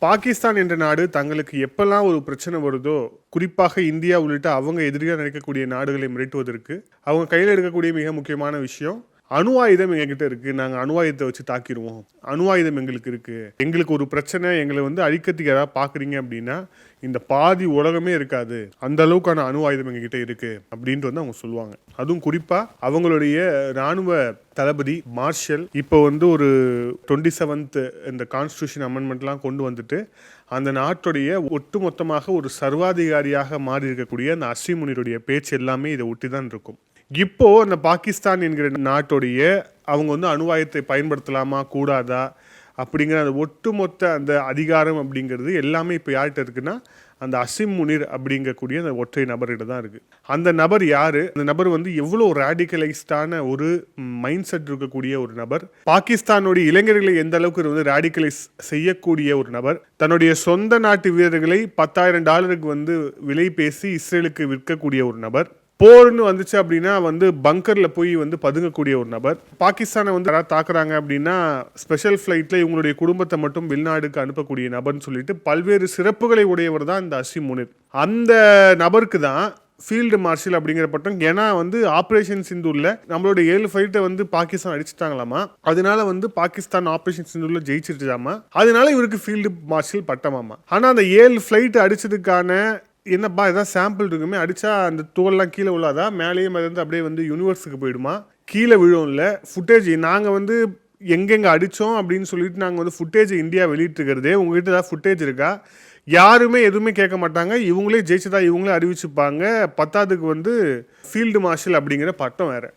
பாகிஸ்தான் என்ற நாடு தங்களுக்கு எப்பெல்லாம் ஒரு பிரச்சனை வருதோ, குறிப்பாக இந்தியா உள்ளிட்ட அவங்க எதிரியா நினைக்கக்கூடிய நாடுகளை மிரட்டுவதற்கு, அவங்க கையில இருக்கக்கூடிய மிக முக்கியமான விஷயம், அணு ஆயுதம் எங்ககிட்ட இருக்கு. நாங்க அணு ஆயுதத்தை வச்சு தாக்கிருவோம். அணு ஆயுதம் எங்களுக்கு இருக்கு. எங்களுக்கு ஒரு பிரச்சனை, எங்களை அழிக்கிறதுக்கு யாராவது பாக்குறீங்க அப்படின்னா, இந்த பாதி உலகமே இருக்காது. அந்த அளவுக்கான அணு ஆயுதம் எங்ககிட்ட இருக்கு அப்படின்ட்டு அவங்க சொல்லுவாங்க. அதுவும் குறிப்பா அவங்களுடைய ராணுவ தளபதி மார்ஷல் இப்போ ஒரு 27th இந்த கான்ஸ்டியூஷன் அமெண்ட்மெண்ட்லாம் கொண்டு வந்துட்டு அந்த நாட்டுடைய ஒட்டுமொத்தமாக ஒரு சர்வாதிகாரியாக மாறி இருக்கக்கூடிய அந்த அசீம் முனிருடைய பேச்சு எல்லாமே இதை ஒட்டி தான் இருக்கும். இப்போ அந்த பாகிஸ்தான் என்கிற நாட்டுடைய அவங்க அணு ஆயுதத்தை பயன்படுத்தலாமா கூடாதா அப்படிங்கிற அந்த ஒட்டுமொத்த அந்த அதிகாரம் அப்படிங்கிறது எல்லாமே இப்போ யார்கிட்ட இருக்குன்னா அந்த அசீம் முனிர் அப்படிங்கக்கூடிய அந்த ஒற்றை நபர்கிட்ட தான் இருக்கு. அந்த நபர் யாரு? அந்த நபர் எவ்வளோ ரேடிக்கலைஸ்டான ஒரு மைண்ட் செட் இருக்கக்கூடிய ஒரு நபர். பாகிஸ்தானுடைய இளைஞர்களை எந்த அளவுக்கு ரேடிக்கலைஸ் செய்யக்கூடிய ஒரு நபர். தன்னுடைய சொந்த நாட்டு வீரர்களை $10,000 விலை பேசி இஸ்ரேலுக்கு விற்கக்கூடிய ஒரு நபர். போர்னு வந்துச்சு அப்படின்னா பங்கர்ல போய் பதுங்கக்கூடிய ஒரு நபர். பாகிஸ்தானை யாராவது தாக்குறாங்க அப்படின்னா ஸ்பெஷல் ஃபிளைட்ல இவங்களுடைய குடும்பத்தை மட்டும் வெளிநாடுக்கு அனுப்பக்கூடிய நபர்னு சொல்லிட்டு பல்வேறு சிறப்புகளை உடையவர் தான் இந்த அசீம் முனிர். அந்த நபருக்கு தான் ஃபீல்டு மார்ஷல் அப்படிங்கிற பட்டம். ஏன்னா ஆப்ரேஷன் சிந்தூர்ல நம்மளோட 7 ஃபைட்டை பாகிஸ்தான் அடிச்சுட்டாங்களாமா. அதனால பாகிஸ்தான் ஆப்ரேஷன் சிந்தூர்ல ஜெயிச்சிருச்சாமா. அதனால இவருக்கு ஃபீல்டு மார்ஷல் பட்டமாமா. ஆனா அந்த 7 ஃபிளைட் அடிச்சதுக்கான என்னப்பா ஏதாவது சாம்பிள் இருக்குமே, அடிச்சா அந்த தோல்லாம் கீழே உள்ளாதா, மேலேயும் அப்படியே யூனிவர்ஸுக்கு போயிடுமா, கீழே விழும் இல்லை ஃபுட்டேஜ். நாங்கள் எங்கெங்கே அடித்தோம் அப்படின்னு சொல்லிட்டு நாங்கள் ஃபுட்டேஜ் இந்தியா வெளியிட்டிருக்கிறதே, உங்ககிட்ட ஏதாவது ஃபுட்டேஜ் இருக்கா? யாருமே எதுவுமே கேட்க மாட்டாங்க. இவங்களே ஜெயிச்சதா இவங்களே அறிவிச்சுப்பாங்க. 10th ஃபீல்டு மார்ஷல் அப்படிங்கிற பட்டம் வேறு.